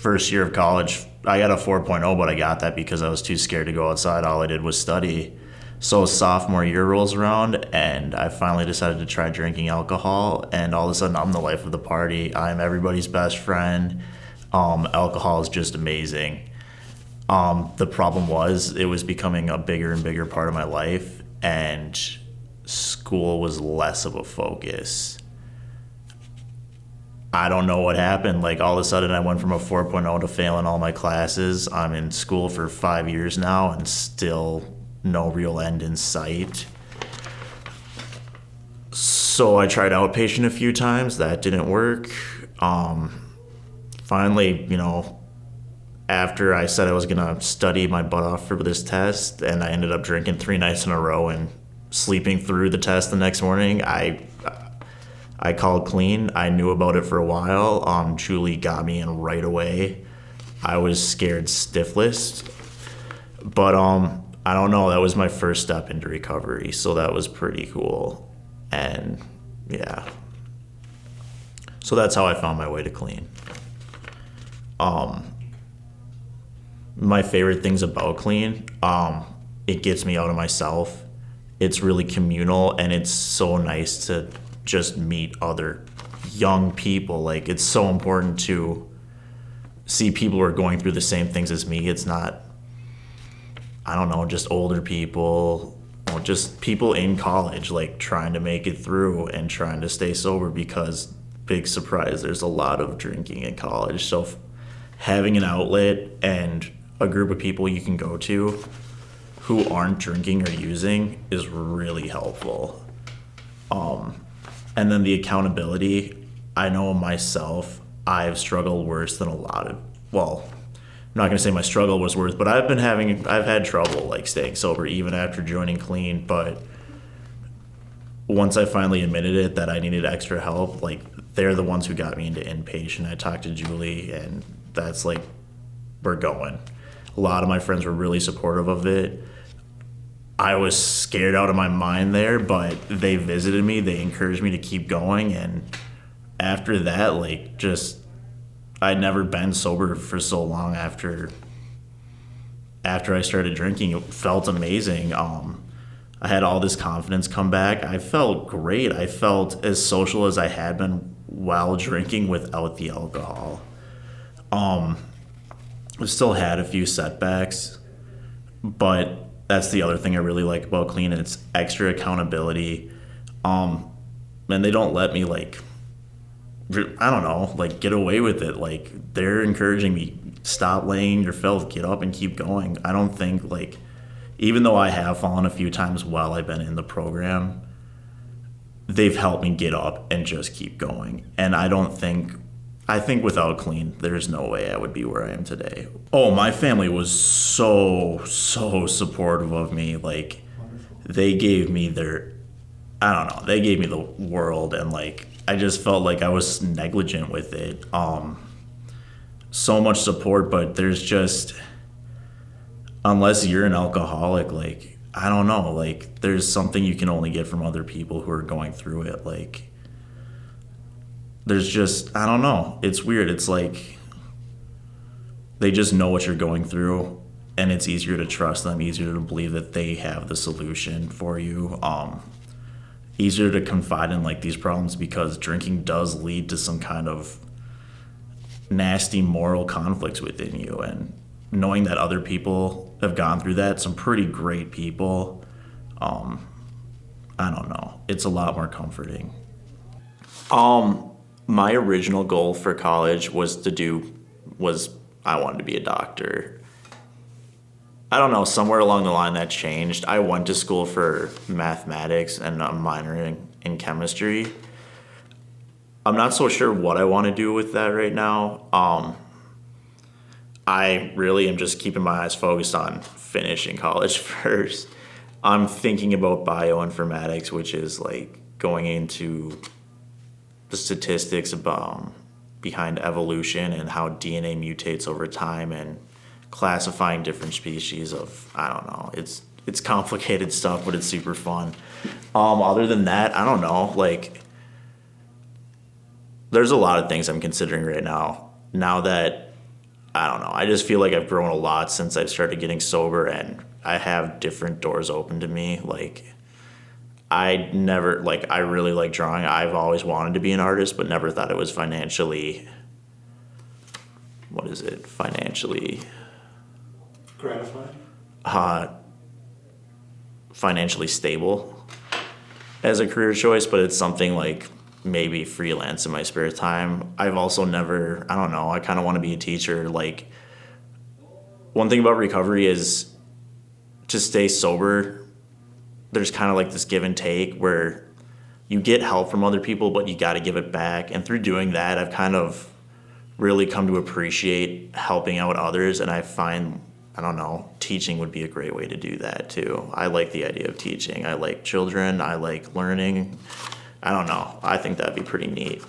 first year of college, I got a 4.0, but I got that because I was too scared to go outside. All I did was study. So sophomore year rolls around, and I finally decided to try drinking alcohol, and all of a sudden I'm the life of the party. I'm everybody's best friend. Alcohol is just amazing. The problem was it was becoming a bigger and bigger part of my life, and school was less of a focus. I don't know what happened. Like, all of a sudden I went from a 4.0 to failing all my classes. I'm in school for 5 years now and still no real end in sight. So I tried outpatient a few times. That didn't work. Finally, after I said I was going to study my butt off for this test, and I ended up drinking 3 nights in a row and sleeping through the test the next morning, I called clean. I knew about it for a while. Julie got me in right away. I was scared stiffless. But I don't know. That was my first step into recovery, so that was pretty cool. And yeah. So that's how I found my way to clean. My favorite things about clean, it gets me out of myself. It's really communal, and it's so nice to just meet other young people. Like, it's so important to see people who are going through the same things as me. It's not, I don't know, just older people, or just people in college, like, trying to make it through and trying to stay sober, because, big surprise, there's a lot of drinking in college. So having an outlet and a group of people you can go to who aren't drinking or using is really helpful. And then the accountability, I know myself, I've struggled worse than a lot of, well, I'm not going to say my struggle was worse, but I've had trouble, like, staying sober even after joining clean. But once I finally admitted it, that I needed extra help, like, they're the ones who got me into inpatient. I talked to Julie, and that's like, we're going. A lot of my friends were really supportive of it. I was scared out of my mind there, but they visited me. They encouraged me to keep going. And after that, like, just, I'd never been sober for so long after I started drinking. It felt amazing. I had all this confidence come back. I felt great. I felt as social as I had been while drinking without the alcohol. I still had a few setbacks, but that's the other thing I really like about clean. It's extra accountability. And they don't let me, like, I don't know, like, get away with it. Like, they're encouraging me, stop laying your filth, get up and keep going. I don't think, like, even though I have fallen a few times while I've been in the program, they've helped me get up and just keep going. And I think without clean, there's no way I would be where I am today. Oh, my family was so supportive of me. Like, they gave me they gave me the world, and, like, I just felt like I was negligent with it. So much support, but there's just, unless you're an alcoholic, like, I don't know, like, there's something you can only get from other people who are going through it. Like, there's just, I don't know, it's weird. It's like they just know what you're going through, and it's easier to trust them, easier to believe that they have the solution for you, easier to confide in, like, these problems, because drinking does lead to some kind of nasty moral conflicts within you. And knowing that other people have gone through that, some pretty great people, I don't know, it's a lot more comforting. My original goal for college was I wanted to be a doctor. I don't know, somewhere along the line that changed. I went to school for mathematics and I'm minoring in chemistry. I'm not so sure what I want to do with that right now. I really am just keeping my eyes focused on finishing college first. I'm thinking about bioinformatics, which is, like, going into the statistics about behind evolution and how DNA mutates over time, and classifying different species of, I don't know, it's complicated stuff, but it's super fun. Other than that, I don't know, like, there's a lot of things I'm considering right now that I don't know. I just feel like I've grown a lot since I've started getting sober, and I have different doors open to me. Like, I never, like, I really like drawing. I've always wanted to be an artist, but never thought it was financially, what is it? Financially, Gratifying. uh, financially stable as a career choice, but it's something like maybe freelance in my spare time. I've also never, I don't know, I kind of want to be a teacher. Like, one thing about recovery is to stay sober, there's kind of like this give and take where you get help from other people, but you got to give it back. And through doing that, I've kind of really come to appreciate helping out others. And I find, I don't know, teaching would be a great way to do that too. I like the idea of teaching. I like children. I like learning. I don't know. I think that'd be pretty neat.